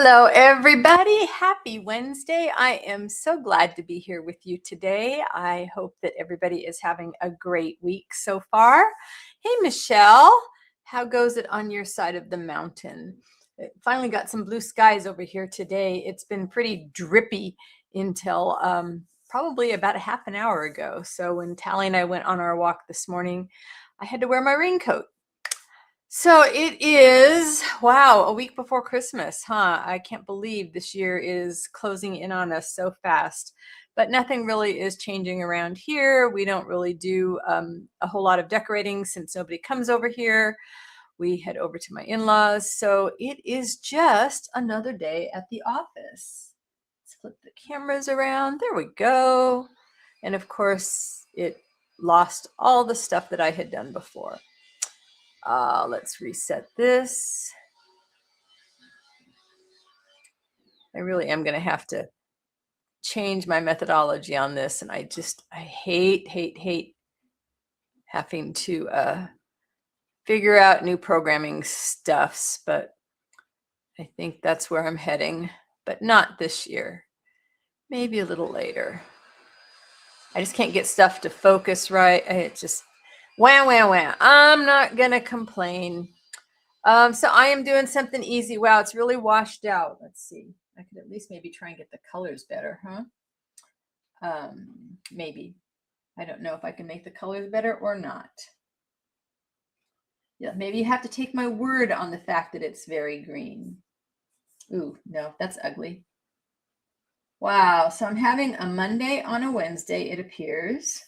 Hello, everybody. Happy Wednesday. I am so glad to be here with you today. I hope that everybody is having a great week so far. Hey, Michelle, how goes it on your side of the mountain? It finally got some blue skies over here today. It's been pretty drippy until probably about a half an hour ago. So when Tally and I went on our walk this morning, I had to wear my raincoat. So it is, wow, a week before Christmas, huh? I can't believe this year is closing in on us so fast. But nothing really is changing around here. We don't really do a whole lot of decorating since nobody comes over here. We head over to my in-laws. So it is just another day at the office. Let's flip the cameras around. There we go. And of course, it lost all the stuff that I had done before. Let's reset this. I really am going to have to change my methodology on this. And I hate having to figure out new programming stuffs, but I think that's where I'm heading, but not this year, maybe a little later. I just can't get stuff to focus right. It's just wham. I'm not going to complain. So I am doing something easy. Wow, it's really washed out. Let's see. I could at least maybe try and get the colors better, huh? Maybe. I don't know if I can make the colors better or not. Yeah, maybe you have to take my word on the fact that it's very green. Ooh, no, that's ugly. Wow, so I'm having a Monday on a Wednesday, it appears.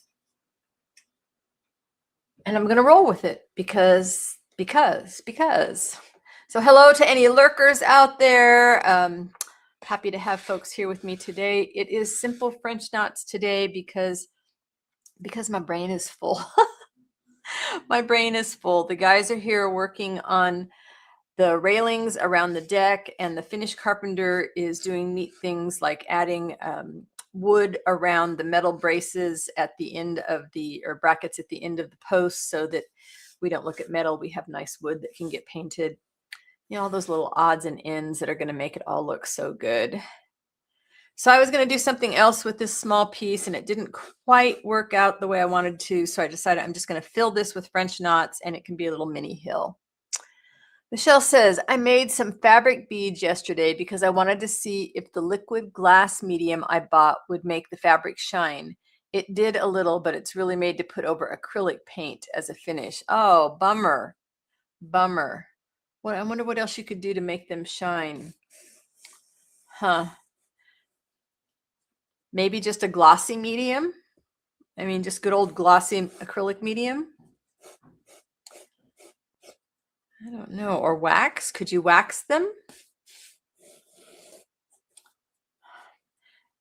And I'm going to roll with it because. So hello to any lurkers out there. Happy to have folks here with me today. It is Simple French Knots today because my brain is full. My brain is full. The guys are here working on the railings around the deck, and the finish carpenter is doing neat things like adding wood around the metal braces at the end of or brackets at the end of the posts so that we don't look at metal. We have nice wood that can get painted. You know, all those little odds and ends that are going to make it all look so good. So I was going to do something else with this small piece, and it didn't quite work out the way I wanted to. So I decided I'm just going to fill this with French knots, and it can be a little mini hill. Michelle says, I made some fabric beads yesterday because I wanted to see if the liquid glass medium I bought would make the fabric shine. It did a little, but it's really made to put over acrylic paint as a finish. Oh, bummer. Well, I wonder what else you could do to make them shine. Huh. Maybe just a glossy medium? I mean, just good old glossy acrylic medium? I don't know. Or wax? Could you wax them?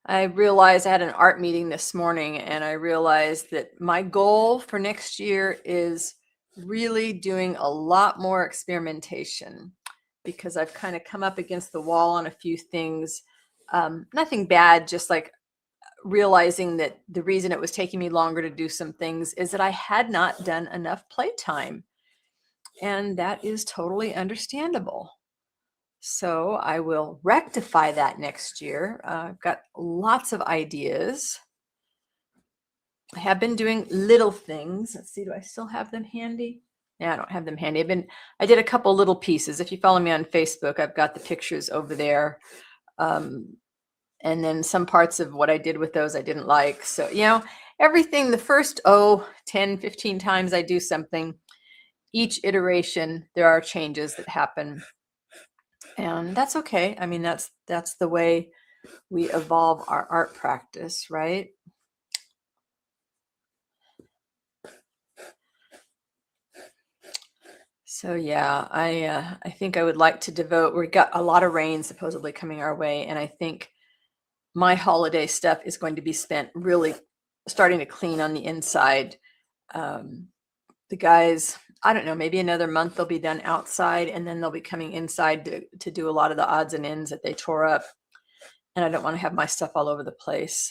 I realized I had an art meeting this morning, and I realized that my goal for next year is really doing a lot more experimentation because I've kind of come up against the wall on a few things. Nothing bad, just like realizing that the reason it was taking me longer to do some things is that I had not done enough playtime. And that is totally understandable. So I will rectify that next year. I've got lots of ideas. I have been doing little things. Let's see, do I still have them handy? Yeah, I don't have them handy. I did a couple little pieces. If you follow me on Facebook, I've got the pictures over there. And then some parts of what I did with those I didn't like. So, you know, everything, the first, 10, 15 times I do something, each iteration, there are changes that happen. And that's okay. I mean, that's the way we evolve our art practice, right? So yeah, I think I would like to devote, we got a lot of rain supposedly coming our way, and I think my holiday stuff is going to be spent really starting to clean on the inside. The guys, I don't know, maybe another month they'll be done outside, and then they'll be coming inside to do a lot of the odds and ends that they tore up. And I don't want to have my stuff all over the place.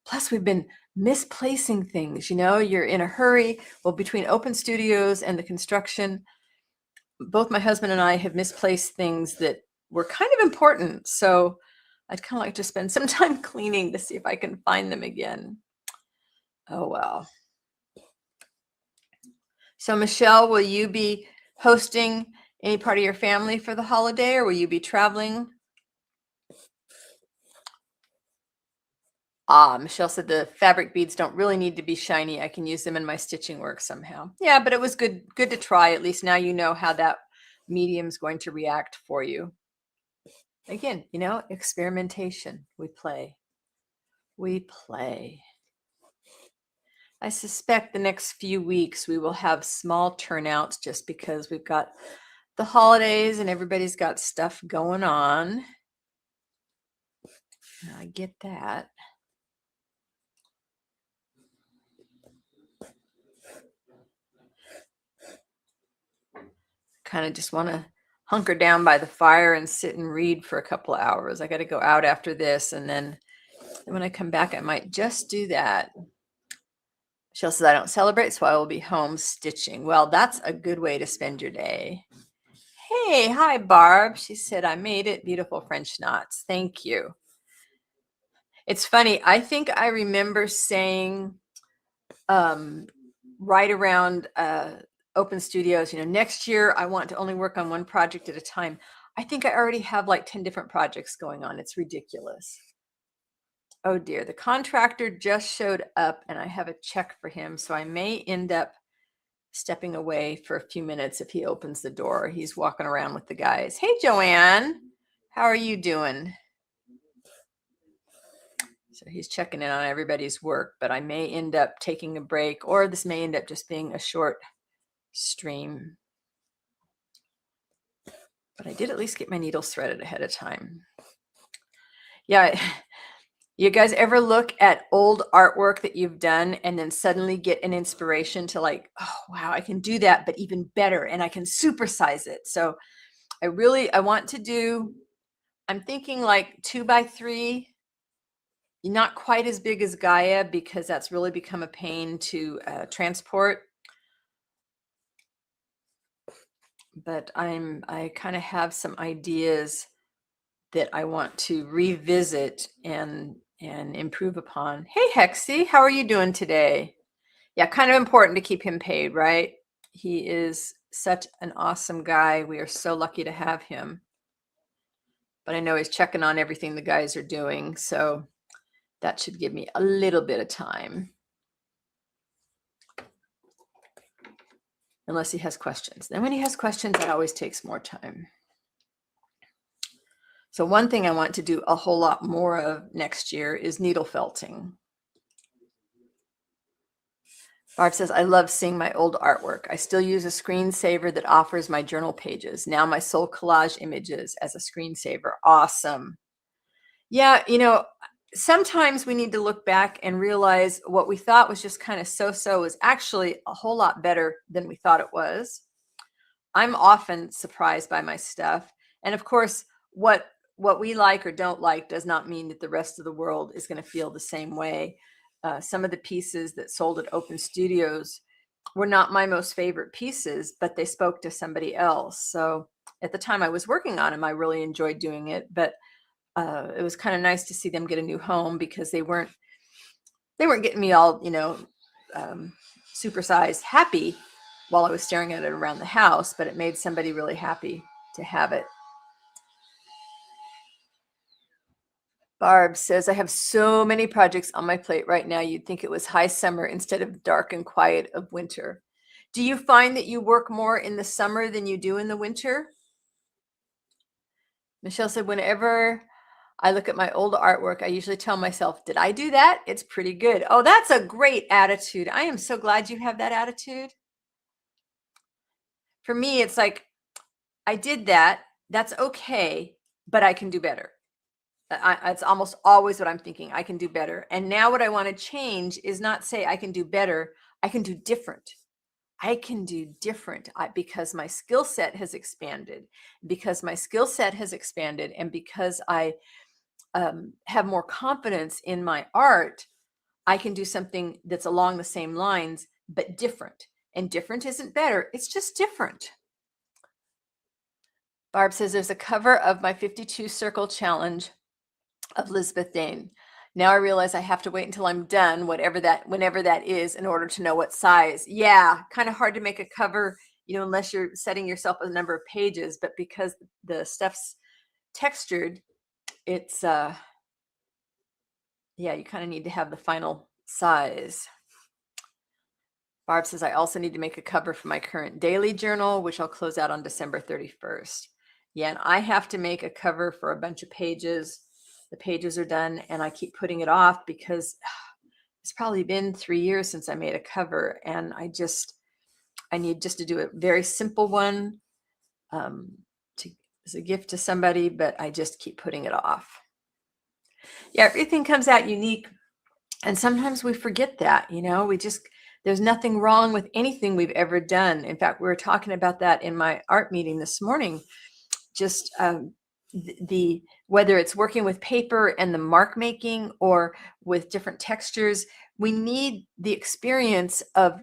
Plus, we've been misplacing things. You know, you're in a hurry. Well, between open studios and the construction, both my husband and I have misplaced things that were kind of important. So I'd kind of like to spend some time cleaning to see if I can find them again. Oh, well. So, Michelle, will you be hosting any part of your family for the holiday, or will you be traveling? Michelle said the fabric beads don't really need to be shiny. I can use them in my stitching work somehow. Yeah, but it was good to try. At least now you know how that medium's going to react for you. Again, experimentation. We play. I suspect the next few weeks we will have small turnouts just because we've got the holidays and everybody's got stuff going on. I get that. Kind of just want to hunker down by the fire and sit and read for a couple of hours. I got to go out after this, and then when I come back, I might just do that. Michelle says, I don't celebrate, so I will be home stitching. Well, that's a good way to spend your day. Hey, hi, Barb. She said, I made it. Beautiful French knots. Thank you. It's funny. I think I remember saying right around Open Studios, next year I want to only work on one project at a time. I think I already have like 10 different projects going on. It's ridiculous. Oh dear, the contractor just showed up and I have a check for him. So I may end up stepping away for a few minutes if he opens the door. He's walking around with the guys. Hey, Joanne, how are you doing? So he's checking in on everybody's work, but I may end up taking a break, or this may end up just being a short stream. But I did at least get my needles threaded ahead of time. Yeah. You guys ever look at old artwork that you've done and then suddenly get an inspiration to like, oh, wow, I can do that, but even better, and I can supersize it. So I want to do, I'm thinking like 2x3, not quite as big as Gaia because that's really become a pain to transport. But I kind of have some ideas that I want to revisit and improve upon. Hey, Hexy, how are you doing today? Yeah, kind of important to keep him paid, right? He is such an awesome guy. We are so lucky to have him. But I know he's checking on everything the guys are doing, so that should give me a little bit of time. Unless he has questions. Then when he has questions, that always takes more time. So one thing I want to do a whole lot more of next year is needle felting. Barb says, I love seeing my old artwork. I still use a screensaver that offers my journal pages. Now my soul collage images as a screensaver. Awesome. Yeah, sometimes we need to look back and realize what we thought was just kind of so-so is actually a whole lot better than we thought it was. I'm often surprised by my stuff. And of course, what we like or don't like does not mean that the rest of the world is going to feel the same way. Some of the pieces that sold at Open Studios were not my most favorite pieces, but they spoke to somebody else. So at the time I was working on them, I really enjoyed doing it. But it was kind of nice to see them get a new home because they weren't getting me all, supersized happy while I was staring at it around the house, but it made somebody really happy to have it. Barb says, I have so many projects on my plate right now. You'd think it was high summer instead of dark and quiet of winter. Do you find that you work more in the summer than you do in the winter? Michelle said, whenever I look at my old artwork, I usually tell myself, did I do that? It's pretty good. Oh, that's a great attitude. I am so glad you have that attitude. For me, it's like, I did that. That's okay, but I can do better. It's almost always what I'm thinking. I can do better. And now what I want to change is not say I can do better. I can do different. I can do different because my skill set has expanded, and because I have more confidence in my art, I can do something that's along the same lines, but different. And different isn't better. It's just different. Barb says there's a cover of my 52 circle challenge of Elizabeth Dane. Now I realize I have to wait until I'm done, whenever that is, in order to know what size. Yeah, kind of hard to make a cover, unless you're setting yourself a number of pages, but because the stuff's textured, it's yeah, you kind of need to have the final size. Barb says, I also need to make a cover for my current daily journal, which I'll close out on December 31st. Yeah, and I have to make a cover for a bunch of pages. The pages are done, and I keep putting it off because it's probably been 3 years since I made a cover, and I need just to do a very simple one as a gift to somebody, but I just keep putting it off. Yeah, everything comes out unique, and sometimes we forget that, there's nothing wrong with anything we've ever done. In fact, we were talking about that in my art meeting this morning. Just whether it's working with paper and the mark making or with different textures, we need the experience of,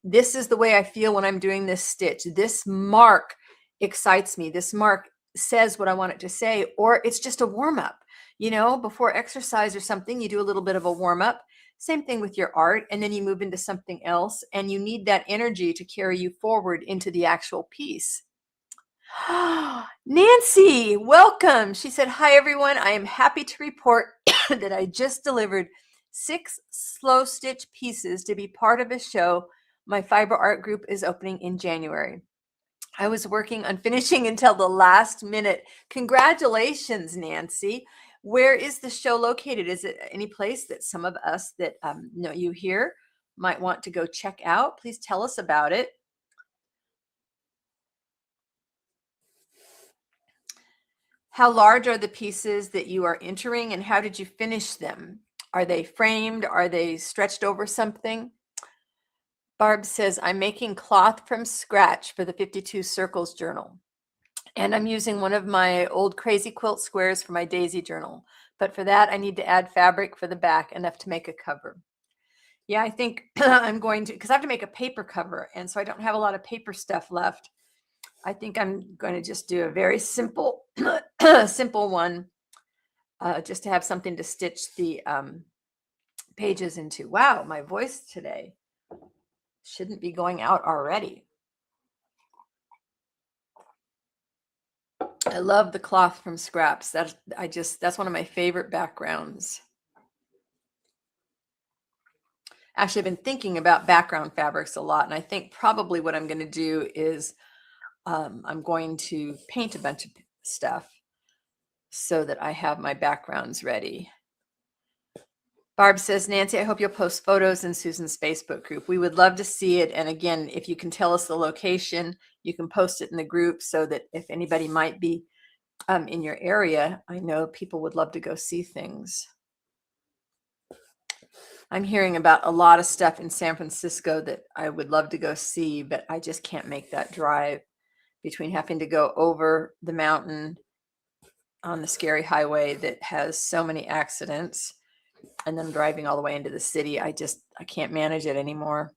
this is the way I feel when I'm doing this stitch. This mark excites me. This mark says what I want it to say, or it's just a warm up. Before exercise or something, you do a little bit of a warm up. Same thing with your art, and then you move into something else, and you need that energy to carry you forward into the actual piece. Nancy, welcome. She said, hi, everyone. I am happy to report that I just delivered 6 slow stitch pieces to be part of a show my fiber art group is opening in January. I was working on finishing until the last minute. Congratulations, Nancy. Where is the show located? Is it any place that some of us that know you here might want to go check out? Please tell us about it. How large are the pieces that you are entering, and how did you finish them? Are they framed? Are they stretched over something? Barb says, I'm making cloth from scratch for the 52 Circles journal. And I'm using one of my old Crazy Quilt squares for my Daisy journal. But for that, I need to add fabric for the back, enough to make a cover. Yeah, I think I'm going to, because I have to make a paper cover, and so I don't have a lot of paper stuff left. I think I'm going to just do a very simple, simple one, just to have something to stitch the pages into. Wow, my voice today shouldn't be going out already. I love the cloth from scraps. That's one of my favorite backgrounds. Actually, I've been thinking about background fabrics a lot, and I think probably what I'm going to do is I'm going to paint a bunch of stuff so that I have my backgrounds ready. Barb says, Nancy, I hope you'll post photos in Susan's Facebook group. We would love to see it. And again, if you can tell us the location, you can post it in the group so that if anybody might be in your area, I know people would love to go see things. I'm hearing about a lot of stuff in San Francisco that I would love to go see, but I just can't make that drive between having to go over the mountain on the scary highway that has so many accidents and then driving all the way into the city. I can't manage it anymore.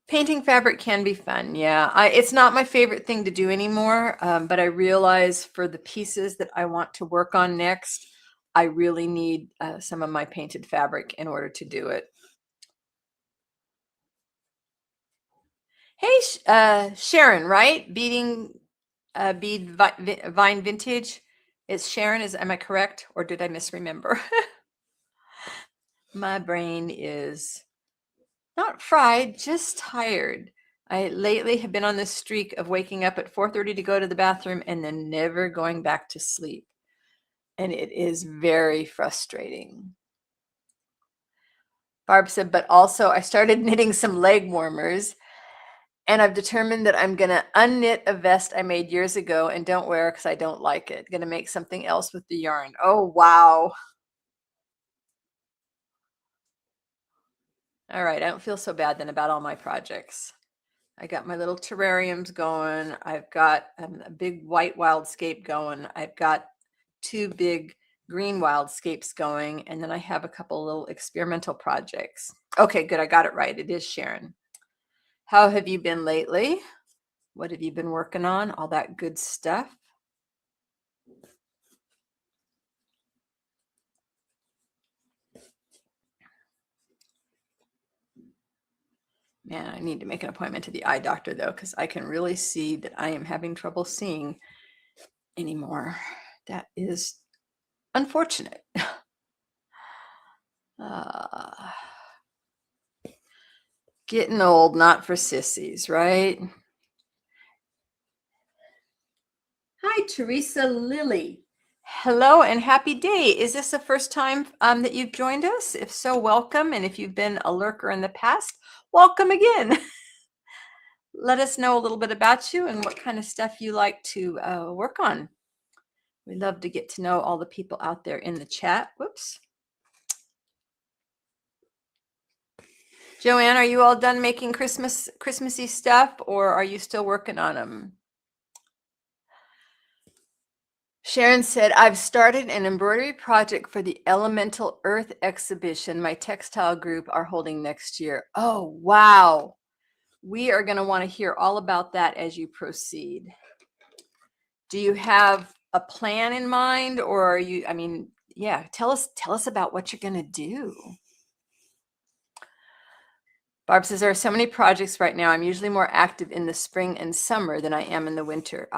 Painting fabric can be fun. Yeah, it's not my favorite thing to do anymore, but I realize for the pieces that I want to work on next, I really need some of my painted fabric in order to do it. Hey, Sharon, right? Bead Vine Vintage. Is Sharon, am I correct? Or did I misremember? My brain is not fried, just tired. I lately have been on this streak of waking up at 4:30 to go to the bathroom and then never going back to sleep. And it is very frustrating. Barb said, but also I started knitting some leg warmers, and I've determined that I'm going to unknit a vest I made years ago and don't wear because I don't like it. Going to make something else with the yarn. Oh, wow. All right, I don't feel so bad then about all my projects. I got my little terrariums going. I've got a big white wildscape going. I've got 2 big green wildscapes going. And then I have a couple little experimental projects. Okay, good. I got it right. It is Sharon. How have you been lately? What have you been working on? All that good stuff. Man, I need to make an appointment to the eye doctor though, because I can really see that I am having trouble seeing anymore. That is unfortunate. Uh, Getting old, not for sissies, right? Hi, Teresa Lilly. Hello and happy day. Is this the first time that you've joined us? If so, welcome. And if you've been a lurker in the past, welcome again. Let us know a little bit about you and what kind of stuff you like to work on. We love to get to know all the people out there in the chat. Whoops. Joanne, are you all done making Christmassy stuff, or are you still working on them? Sharon said, I've started an embroidery project for the Elemental Earth exhibition my textile group are holding next year. Oh, wow. We are going to want to hear all about that as you proceed. Do you have a plan in mind, or are you, tell us about what you're going to do. Barb says, there are so many projects right now. I'm usually more active in the spring and summer than I am in the winter.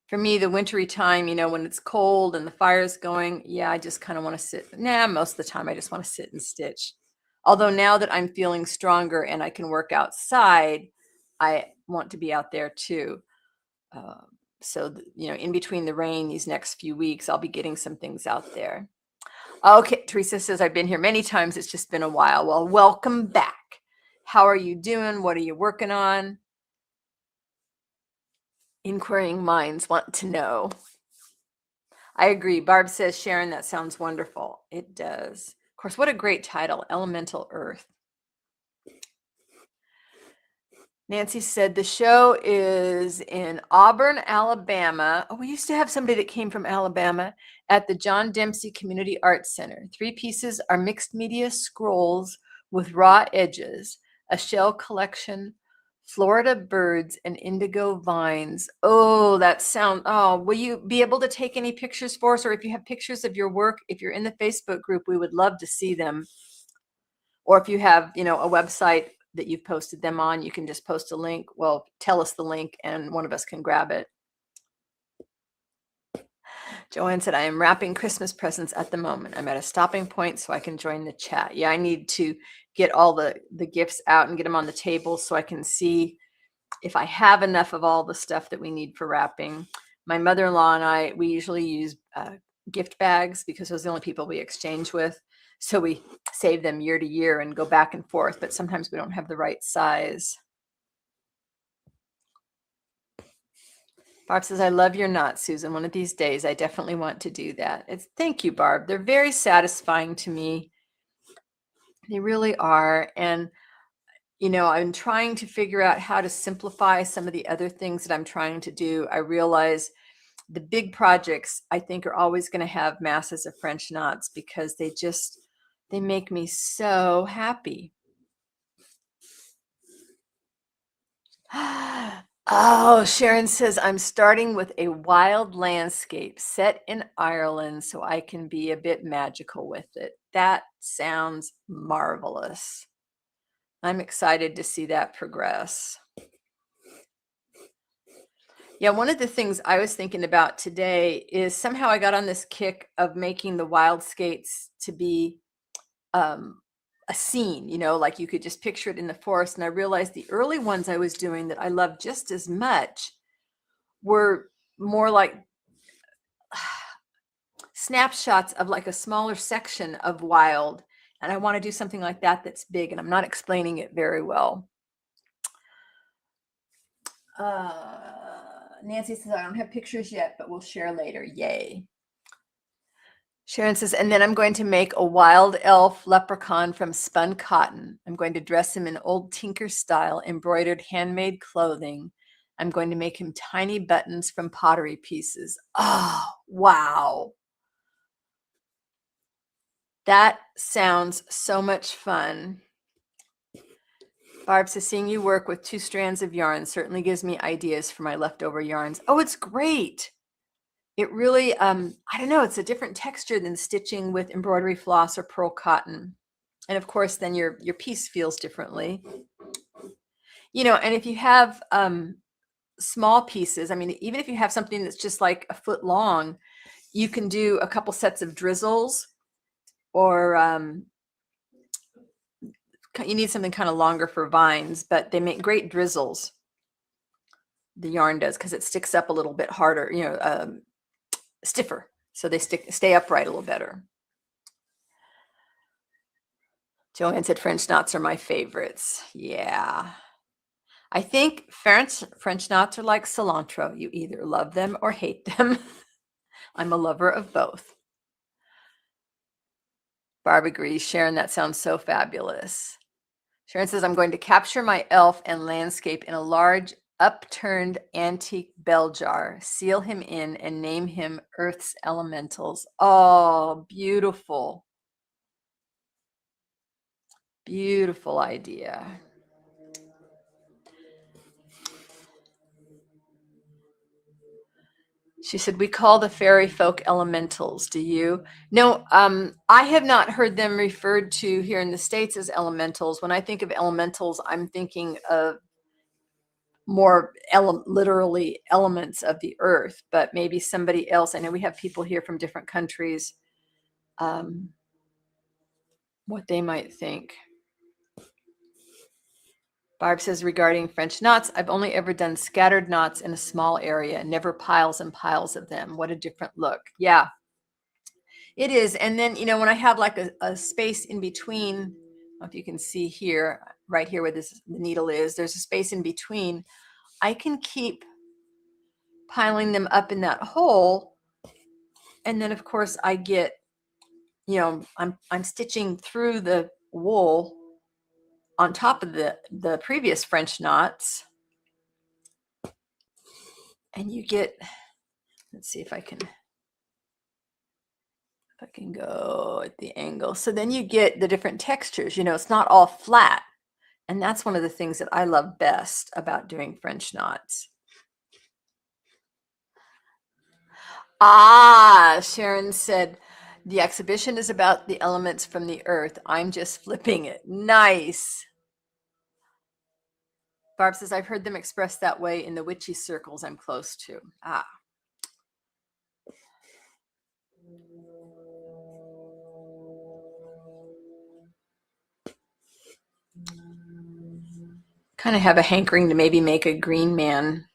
For me, the wintry time, when it's cold and the fire's going, I just kind of want to sit. Most of the time I just want to sit and stitch. Although now that I'm feeling stronger and I can work outside, I want to be out there too. In between the rain, these next few weeks, I'll be getting some things out there. Okay, Teresa says, I've been here many times. It's just been a while. Well, welcome back. How are you doing? What are you working on? Inquiring minds want to know. I agree. Barb says, Sharon, that sounds wonderful. It does. Of course, what a great title, Elemental Earth. Nancy said the show is in Auburn, Alabama. Oh, we used to have somebody that came from Alabama at the John Dempsey Community Arts Center. 3 pieces are mixed media scrolls with raw edges, a shell collection, Florida birds, and indigo vines. Oh, will you be able to take any pictures for us? Or if you have pictures of your work, if you're in the Facebook group, we would love to see them. Or if you have, a website that you've posted them on, you can just post a link. Well, tell us the link and one of us can grab it. Joanne said, I am wrapping Christmas presents at the moment. I'm at a stopping point so I can join the chat. Yeah, I need to get all the gifts out and get them on the table so I can see if I have enough of all the stuff that we need for wrapping. My mother-in-law and we usually use gift bags because those are the only people we exchange with. So we save them year to year and go back and forth, but sometimes we don't have the right size. Barb says, I love your knots, Susan. One of these days, I definitely want to do that. Thank you, Barb. They're very satisfying to me. They really are. And, I'm trying to figure out how to simplify some of the other things that I'm trying to do. I realize the big projects, I think, are always going to have masses of French knots because they make me so happy. Oh, Sharon says, I'm starting with a wild landscape set in Ireland so I can be a bit magical with it. That sounds marvelous. I'm excited to see that progress. Yeah, one of the things I was thinking about today is somehow I got on this kick of making the wild skates to be a scene, like you could just picture it in the forest. And I realized the early ones I was doing that I loved just as much were more like snapshots of like a smaller section of wild. And I want to do something like that that's big, and I'm not explaining it very well. Nancy says, I don't have pictures yet, but we'll share later. Yay. Sharon says, and then I'm going to make a wild elf leprechaun from spun cotton. I'm going to dress him in old tinker style embroidered handmade clothing. I'm going to make him tiny buttons from pottery pieces. Oh, wow. That sounds so much fun. Barb says, seeing you work with 2 strands of yarn certainly gives me ideas for my leftover yarns. Oh, it's great. It really, I don't know, it's a different texture than stitching with embroidery floss or pearl cotton. And of course, then your piece feels differently. And if you have small pieces, I mean, even if you have something that's just like a foot long, you can do a couple sets of drizzles, or you need something kind of longer for vines, but they make great drizzles. The yarn does, because it sticks up a little bit harder, stiffer, so they stay upright a little better. Joanne said French knots are my favorites. Yeah. I think French knots are like cilantro. You either love them or hate them. I'm a lover of both. Barb agrees. Sharon, that sounds so fabulous. Sharon says, I'm going to capture my elf and landscape in a large upturned antique bell jar, seal him in, and name him Earth's Elementals. Oh, beautiful. Beautiful idea. She said, we call the fairy folk elementals. Do you? No, I have not heard them referred to here in the States as elementals. When I think of elementals, I'm thinking of more literally elements of the earth, but maybe somebody else. I know we have people here from different countries, what they might think. Barb says, regarding French knots, I've only ever done scattered knots in a small area, never piles and piles of them. What a different look. Yeah, it is. And then, when I have like a space in between, I don't know if you can see here, right here where the needle is, there's a space in between. I can keep piling them up in that hole. And then, of course, I get, I'm stitching through the wool on top of the previous French knots. And you get, let's see if I can go at the angle. So then you get the different textures, it's not all flat. And that's one of the things that I love best about doing French knots. Ah, Sharon said, the exhibition is about the elements from the earth. I'm just flipping it. Nice. Barb says, I've heard them expressed that way in the witchy circles I'm close to. Ah. Kind of have a hankering to maybe make a green man.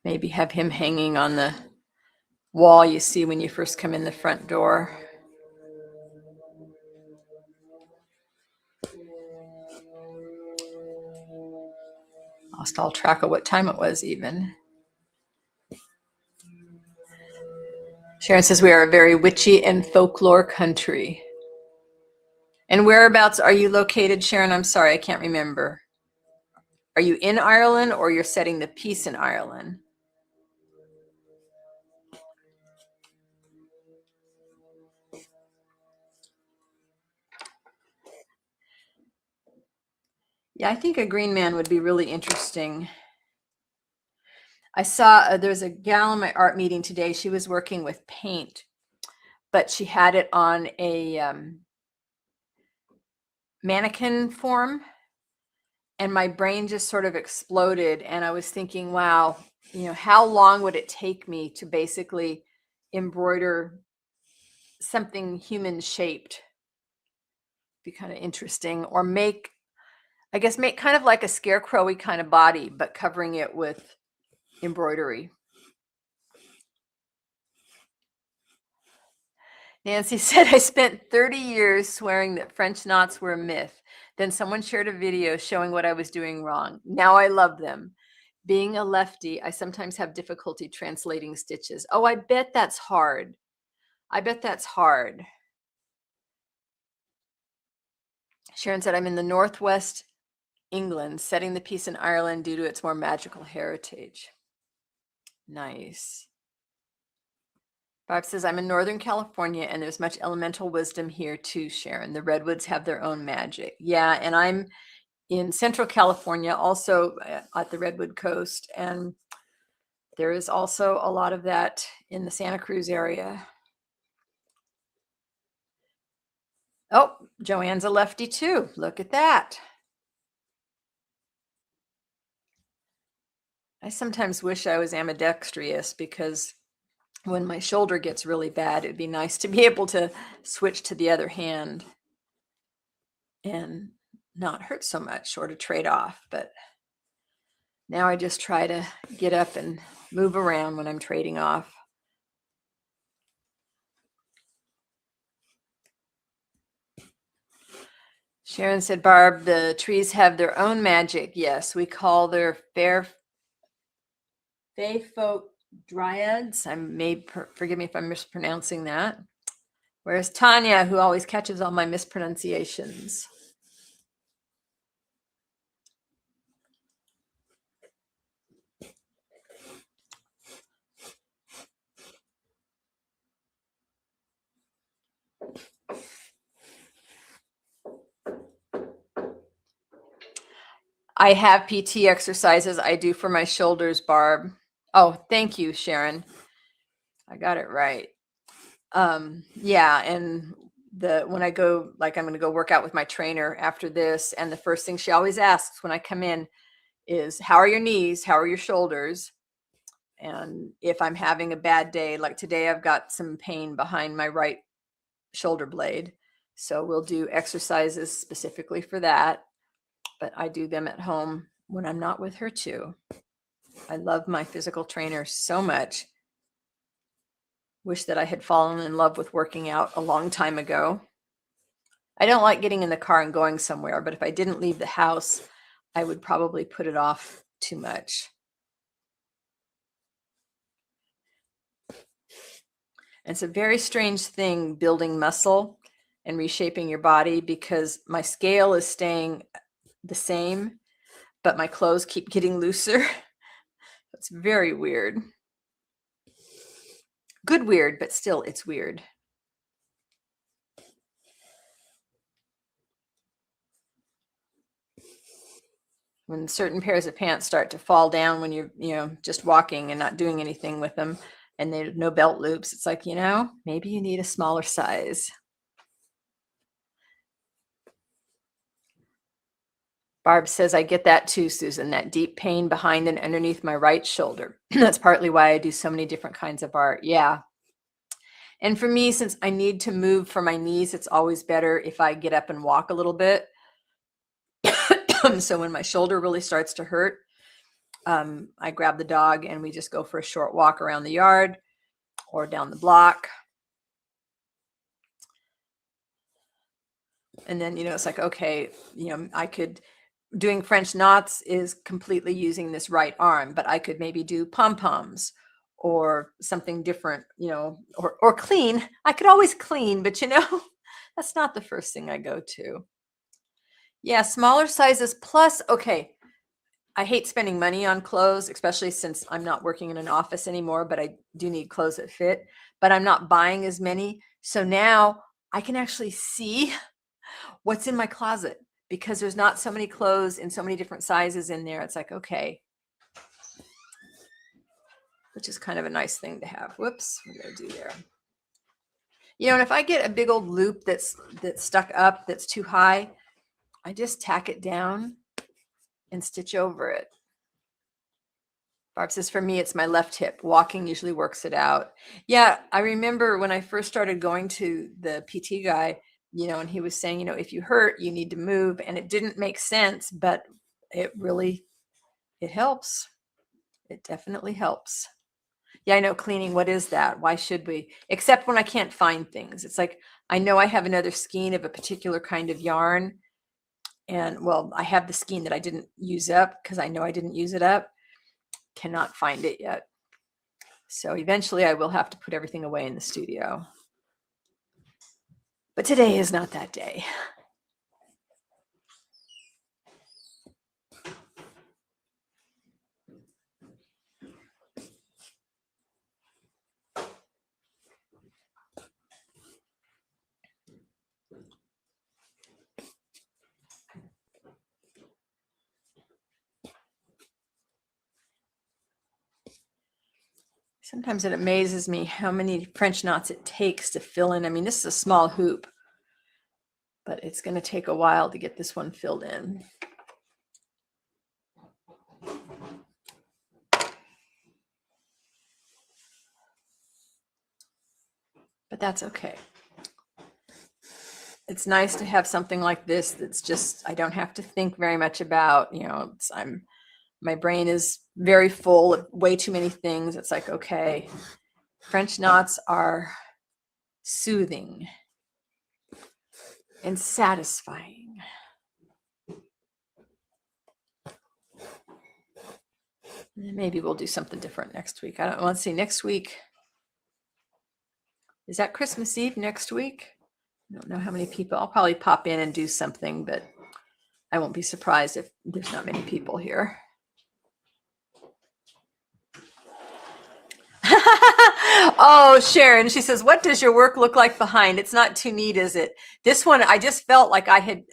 Maybe have him hanging on the wall you see when you first come in the front door. Lost all track of what time it was even. Sharon says, we are a very witchy and folklore country. And whereabouts are you located, Sharon? I'm sorry, I can't remember. Are you in Ireland, or you're setting the piece in Ireland? Yeah, I think a green man would be really interesting. I saw there's a gal in my art meeting today. She was working with paint, but she had it on a mannequin form, and my brain just sort of exploded. And I was thinking, wow, how long would it take me to basically embroider something human shaped? Be kind of interesting. Or make kind of like a scarecrowy kind of body, but covering it with embroidery. Nancy said, I spent 30 years swearing that French knots were a myth. Then someone shared a video showing what I was doing wrong. Now I love them. Being a lefty, I sometimes have difficulty translating stitches. Oh, I bet that's hard. Sharon said, I'm in the Northwest England, setting the piece in Ireland due to its more magical heritage. Nice. Barb says, I'm in Northern California and there's much elemental wisdom here too, Sharon. The redwoods have their own magic. Yeah, and I'm in Central California, also at the Redwood Coast. And there is also a lot of that in the Santa Cruz area. Oh, Joanne's a lefty too. Look at that. I sometimes wish I was ambidextrous because when my shoulder gets really bad, it'd be nice to be able to switch to the other hand and not hurt so much or to trade off. But now I just try to get up and move around when I'm trading off. Sharon said, Barb, the trees have their own magic. Yes, we call their fae folk dryads. Forgive me if I'm mispronouncing that. Whereas Tanya, who always catches all my mispronunciations. I have PT exercises I do for my shoulders, Barb. Oh, thank you, Sharon. I got it right. Yeah, and when I go, like I'm going to go work out with my trainer after this, and the first thing she always asks when I come in is, how are your knees? How are your shoulders? And if I'm having a bad day, like today, I've got some pain behind my right shoulder blade. So we'll do exercises specifically for that. But I do them at home when I'm not with her too. I love my physical trainer so much. Wish that I had fallen in love with working out a long time ago. I don't like getting in the car and going somewhere, but if I didn't leave the house, I would probably put it off too much. And it's a very strange thing, building muscle and reshaping your body, because my scale is staying the same, but my clothes keep getting looser. It's very weird. Good weird, but still it's weird. When certain pairs of pants start to fall down when you're just walking and not doing anything with them, and there's no belt loops, it's like, maybe you need a smaller size. Barb says, I get that too, Susan, that deep pain behind and underneath my right shoulder. That's partly why I do so many different kinds of art. Yeah. And for me, since I need to move for my knees, it's always better if I get up and walk a little bit. So when my shoulder really starts to hurt, I grab the dog and we just go for a short walk around the yard or down the block. And then, it's like, okay, doing French knots is completely using this right arm, but I could maybe do pom-poms or something different, or clean. I could always clean, but that's not the first thing I go to. Yeah, smaller sizes plus, okay, I hate spending money on clothes, especially since I'm not working in an office anymore, but I do need clothes that fit, but I'm not buying as many. So now I can actually see what's in my closet because there's not so many clothes in so many different sizes in there. It's like, okay, which is kind of a nice thing to have. Whoops, what did I do there? And if I get a big old loop that's stuck up, that's too high, I just tack it down and stitch over it. Barb says, for me, it's my left hip. Walking usually works it out. Yeah, I remember when I first started going to the PT guy, and he was saying, if you hurt, you need to move. And it didn't make sense, but it helps. It definitely helps. Yeah, I know, cleaning. What is that? Why should we? Except when I can't find things. It's like, I know I have another skein of a particular kind of yarn. And well, I have the skein that I didn't use up because I know I didn't use it up. Cannot find it yet. So eventually I will have to put everything away in the studio. But today is not that day. Sometimes it amazes me how many French knots it takes to fill in. I mean, this is a small hoop, but it's going to take a while to get this one filled in. But that's okay. It's nice to have something like this that's just, I don't have to think very much about, my brain is very full of way too many things. It's like, okay, French knots are soothing and satisfying. Maybe we'll do something different next week. I don't want to see next week. Is that Christmas Eve next week? I don't know how many people. I'll probably pop in and do something, but I won't be surprised if there's not many people here. Oh, Sharon, she says, what does your work look like behind? It's not too neat, is it? This one, I just felt like I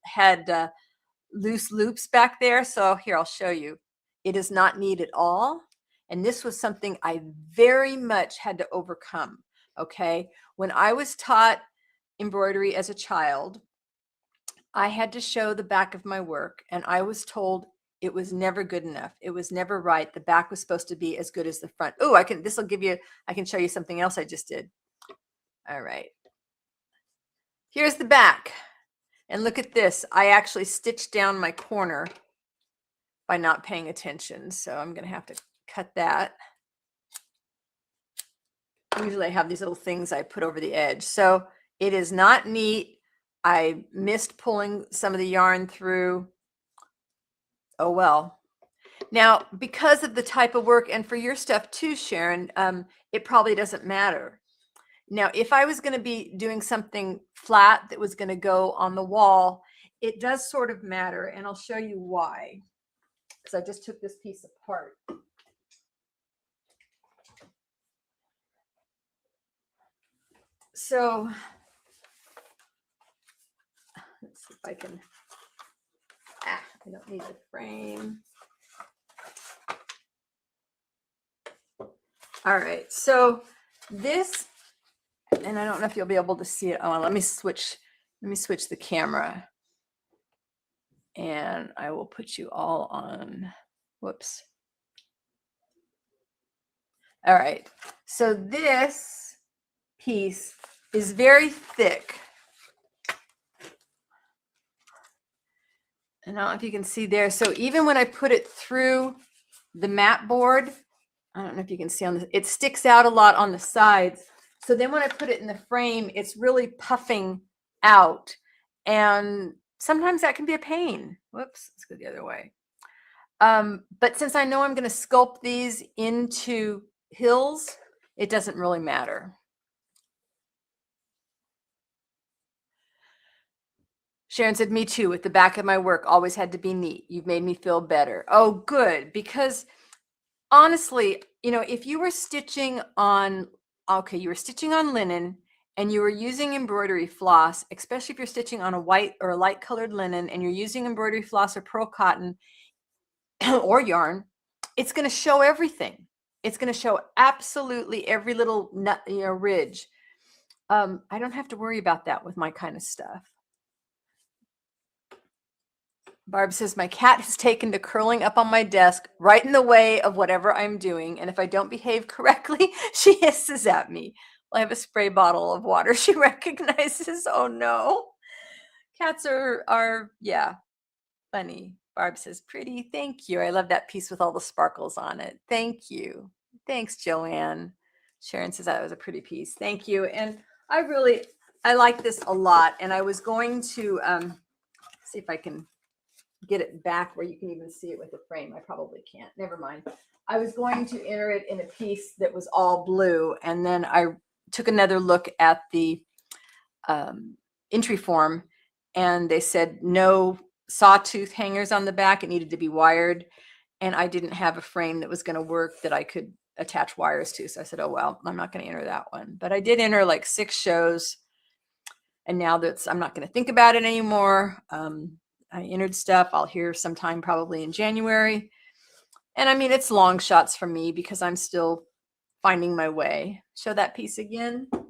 had loose loops back there. So here, I'll show you. It is not neat at all. And this was something I very much had to overcome. Okay. When I was taught embroidery as a child, I had to show the back of my work, and I was told it was never good enough. It was never right. The back was supposed to be as good as the front. Oh, I can show you something else I just did. All right. Here's the back. And look at this. I actually stitched down my corner by not paying attention. So I'm going to have to cut that. Usually I have these little things I put over the edge. So it is not neat. I missed pulling some of the yarn through. Oh, well. Now, because of the type of work, and for your stuff too, Sharon, it probably doesn't matter. Now, if I was going to be doing something flat that was going to go on the wall, it does sort of matter. And I'll show you why. Because I just took this piece apart. So let's see if I can. I don't need the frame. All right, so this, and I don't know if you'll be able to see it. Oh, let me switch the camera, and I will put you all on. Whoops. All right, so this piece is very thick. And I don't know if you can see there. So even when I put it through the mat board, I don't know if you can see on this, it sticks out a lot on the sides. So then when I put it in the frame, it's really puffing out. And sometimes that can be a pain. Whoops, let's go the other way. But since I know I'm going to sculpt these into hills, it doesn't really matter. Sharon said, me too, with the back of my work, always had to be neat. You've made me feel better. Oh, good. Because honestly, if you were stitching on, you were stitching on linen and you were using embroidery floss, especially if you're stitching on a white or a light colored linen and you're using embroidery floss or pearl cotton or yarn, it's going to show everything. It's going to show absolutely every little nut, ridge. I don't have to worry about that with my kind of stuff. Barb says, my cat has taken to curling up on my desk right in the way of whatever I'm doing. And if I don't behave correctly, she hisses at me. Well, I have a spray bottle of water she recognizes. Oh, no. Cats are yeah, funny. Barb says, pretty. Thank you. I love that piece with all the sparkles on it. Thank you. Thanks, Joanne. Sharon says that was a pretty piece. Thank you. And I like this a lot. And I was going to see if I can get it back where you can even see it with the frame. I probably can't. Never mind. I was going to enter it in a piece that was all blue, and then I took another look at the entry form, and they said no sawtooth hangers on the back. It needed to be wired, and I didn't have a frame that was going to work that I could attach wires to. So I said, oh, well, I'm not going to enter that one. But I did enter like 6 shows. And now I'm not going to think about it anymore. I entered stuff. I'll hear sometime probably in January. And I mean, it's long shots for me because I'm still finding my way. Show that piece again. Let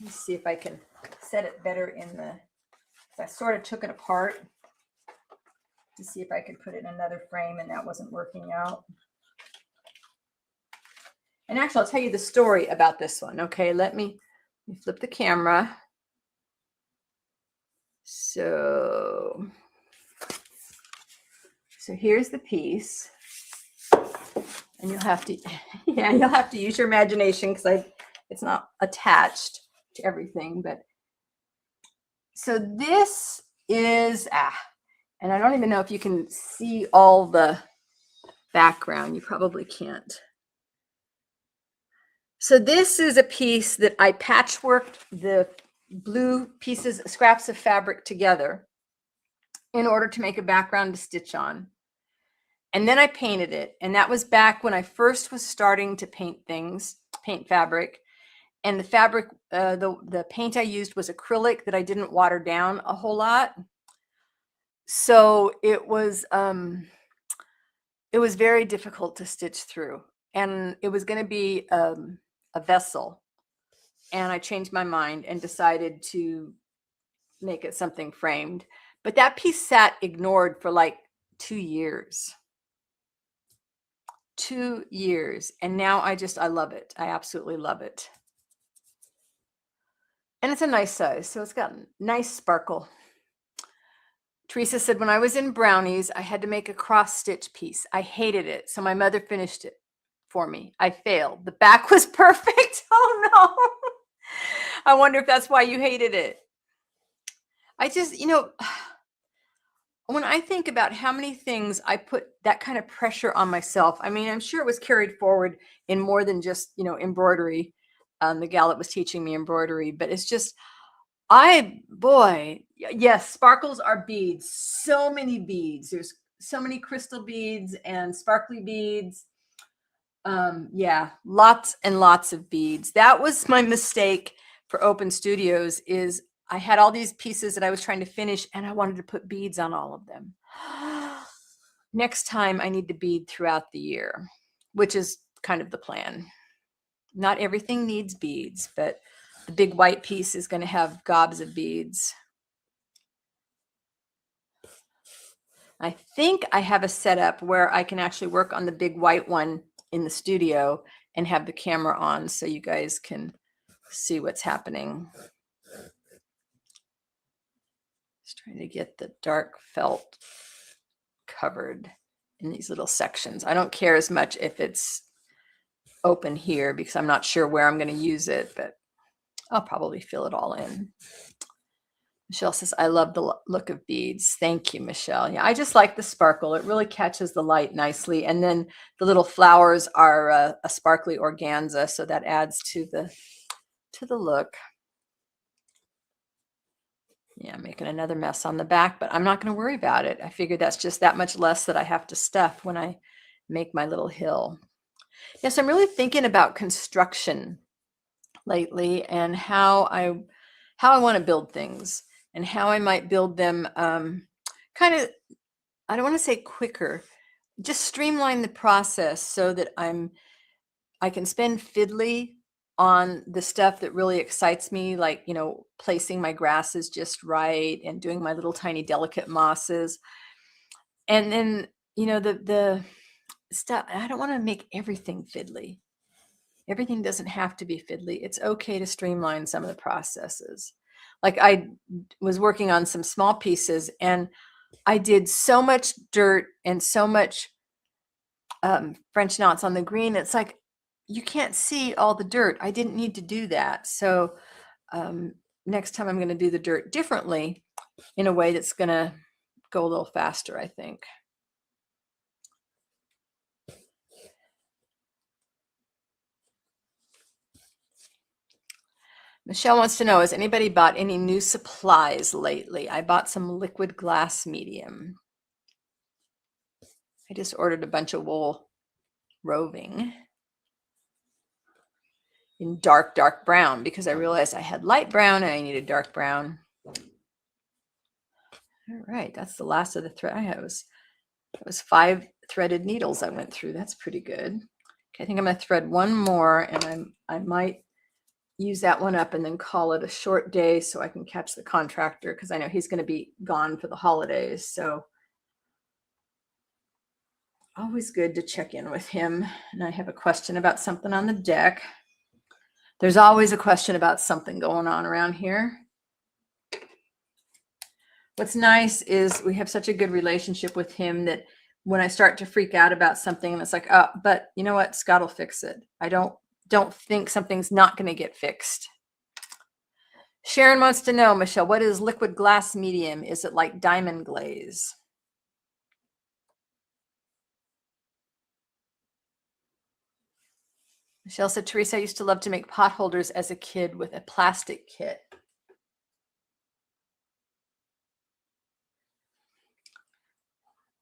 me see if I can set it better I sort of took it apart to see if I could put it in another frame, and that wasn't working out. And actually, I'll tell you the story about this one. Okay, let me flip the camera. So here's the piece, and you'll have to, you'll have to use your imagination because it's not attached to everything. But so this is and I don't even know if you can see all the background. You probably can't. So this is a piece that I patchworked the blue pieces, scraps of fabric together in order to make a background to stitch on. And then I painted it. And that was back when I first was starting to paint fabric. And the fabric, the paint I used was acrylic that I didn't water down a whole lot. So it was very difficult to stitch through. And it was going to be a vessel. And I changed my mind and decided to make it something framed. But that piece sat ignored for like 2 years. 2 years. And now I love it. I absolutely love it. And it's a nice size. So it's got nice sparkle. Teresa said, when I was in Brownies, I had to make a cross stitch piece. I hated it. So my mother finished it for me. I failed. The back was perfect. Oh no. I wonder if that's why you hated it. I just, when I think about how many things I put that kind of pressure on myself, I mean, I'm sure it was carried forward in more than just, embroidery. The gal that was teaching me embroidery, but it's just, yes, sparkles are beads. So many beads. There's so many crystal beads and sparkly beads. Yeah, lots and lots of beads. That was my mistake for Open Studios, is I had all these pieces that I was trying to finish and I wanted to put beads on all of them. Next time I need to bead throughout the year, which is kind of the plan. Not everything needs beads, but the big white piece is going to have gobs of beads. I think I have a setup where I can actually work on the big white one in the studio and have the camera on so you guys can see what's happening. Just trying to get the dark felt covered in these little sections. I don't care as much if it's open here because I'm not sure where I'm going to use it, but I'll probably fill it all in. Michelle says, I love the look of beads. Thank you, Michelle. Yeah, I just like the sparkle. It really catches the light nicely. And then the little flowers are a sparkly organza, so that adds to the look. Yeah, I'm making another mess on the back, but I'm not going to worry about it. I figured that's just that much less that I have to stuff when I make my little hill. Yes, I'm really thinking about construction lately and how I want to build things and how I might build them kind of, I don't want to say quicker, just streamline the process so that I can spend fiddly on the stuff that really excites me, like, placing my grasses just right and doing my little tiny delicate mosses. And then, the stuff, I don't want to make everything fiddly. Everything doesn't have to be fiddly. It's okay to streamline some of the processes. Like I was working on some small pieces and I did so much dirt and so much French knots on the green. It's like, you can't see all the dirt. I didn't need to do that. So next time I'm going to do the dirt differently in a way that's going to go a little faster, I think. Michelle wants to know, has anybody bought any new supplies lately? I bought some liquid glass medium. I just ordered a bunch of wool roving in dark brown because I realized I had light brown and I needed dark brown. All right, that's the last of the thread I had. It was 5 threaded needles I went through. That's pretty good. Okay, I think I'm going to thread one more, and I might use that one up and then call it a short day so I can catch the contractor, because I know he's going to be gone for the holidays. So always good to check in with him. And I have a question about something on the deck. There's always a question about something going on around here. What's nice is we have such a good relationship with him that when I start to freak out about something, and it's like, oh, but you know what? Scott will fix it. I don't think something's not going to get fixed. Sharon wants to know, Michelle, what is liquid glass medium? Is it like diamond glaze? Michelle said, Teresa, I used to love to make pot holders as a kid with a plastic kit.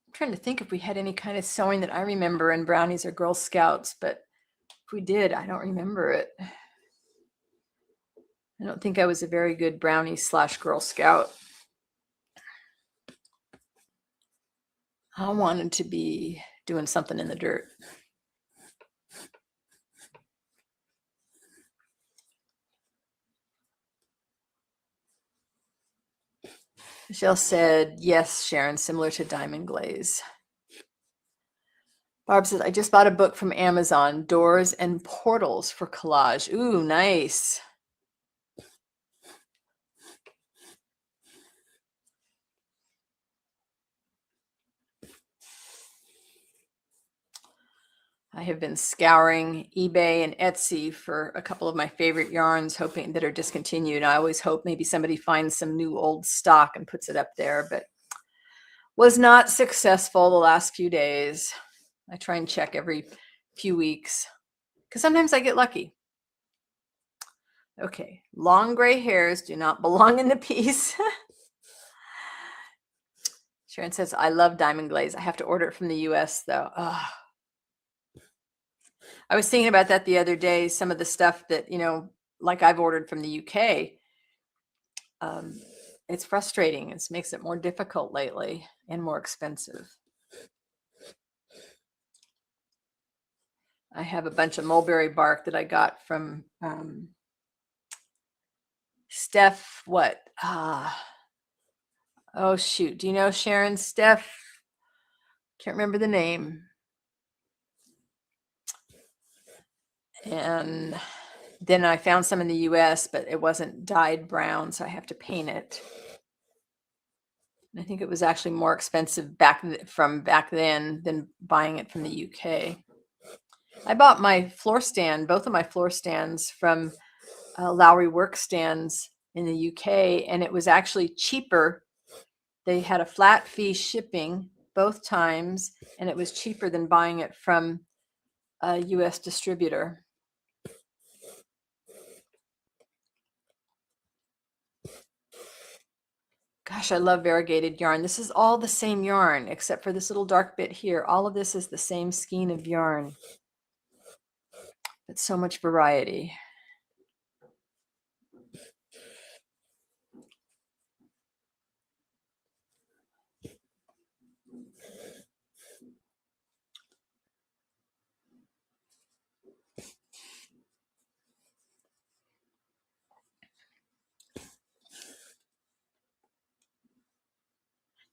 I'm trying to think if we had any kind of sewing that I remember in Brownies or Girl Scouts, but if we did, I don't remember it. I don't think I was a very good Brownie / Girl Scout. I wanted to be doing something in the dirt. Michelle said, yes, Sharon, similar to diamond glaze. Barb says, I just bought a book from Amazon, Doors and Portals for Collage. Ooh, nice. I have been scouring eBay and Etsy for a couple of my favorite yarns, hoping that are discontinued. I always hope maybe somebody finds some new old stock and puts it up there, but was not successful the last few days. I try and check every few weeks because sometimes I get lucky. Okay, long gray hairs do not belong in the piece. Sharon says, I love diamond glaze. I have to order it from the US though. Oh. I was thinking about that the other day. Some of the stuff that, like I've ordered from the UK, it's frustrating. It makes it more difficult lately and more expensive. I have a bunch of mulberry bark that I got from Steph. What? Oh, shoot. Do you know Sharon? Steph? Can't remember the name. And then I found some in the US, but it wasn't dyed brown, so I have to paint it. I think it was actually more expensive back then than buying it from the UK. I bought my floor stand, both of my floor stands from Lowry Work Stands in the UK, and it was actually cheaper. They had a flat fee shipping both times, and it was cheaper than buying it from a US distributor. Gosh, I love variegated yarn. This is all the same yarn, except for this little dark bit here. All of this is the same skein of yarn. It's so much variety.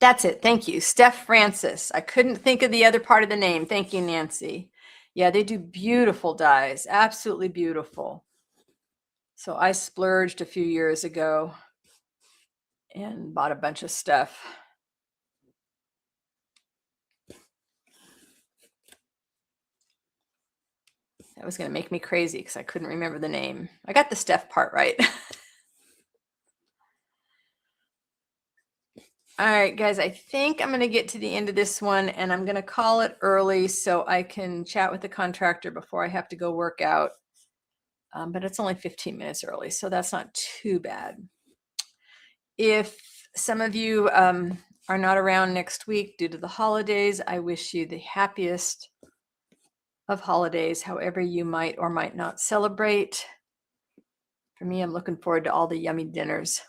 That's it. Thank you. Steph Francis. I couldn't think of the other part of the name. Thank you, Nancy. Yeah, they do beautiful dyes. Absolutely beautiful. So I splurged a few years ago and bought a bunch of stuff. That was going to make me crazy because I couldn't remember the name. I got the Steph part right. All right, guys, I think I'm going to get to the end of this one, and I'm going to call it early so I can chat with the contractor before I have to go work out. But it's only 15 minutes early, so that's not too bad. If some of you are not around next week due to the holidays, I wish you the happiest of holidays, however you might or might not celebrate. For me, I'm looking forward to all the yummy dinners,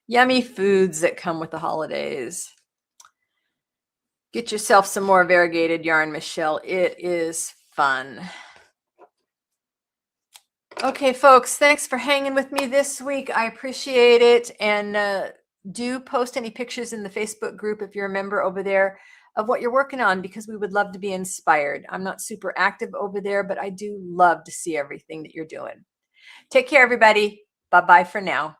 yummy foods that come with the holidays. Get yourself some more variegated yarn, Michelle. It is fun. Okay, folks, thanks for hanging with me this week. I appreciate it. And do post any pictures in the Facebook group if you're a member over there of what you're working on, because we would love to be inspired. I'm not super active over there, but I do love to see everything that you're doing. Take care, everybody. Bye-bye for now.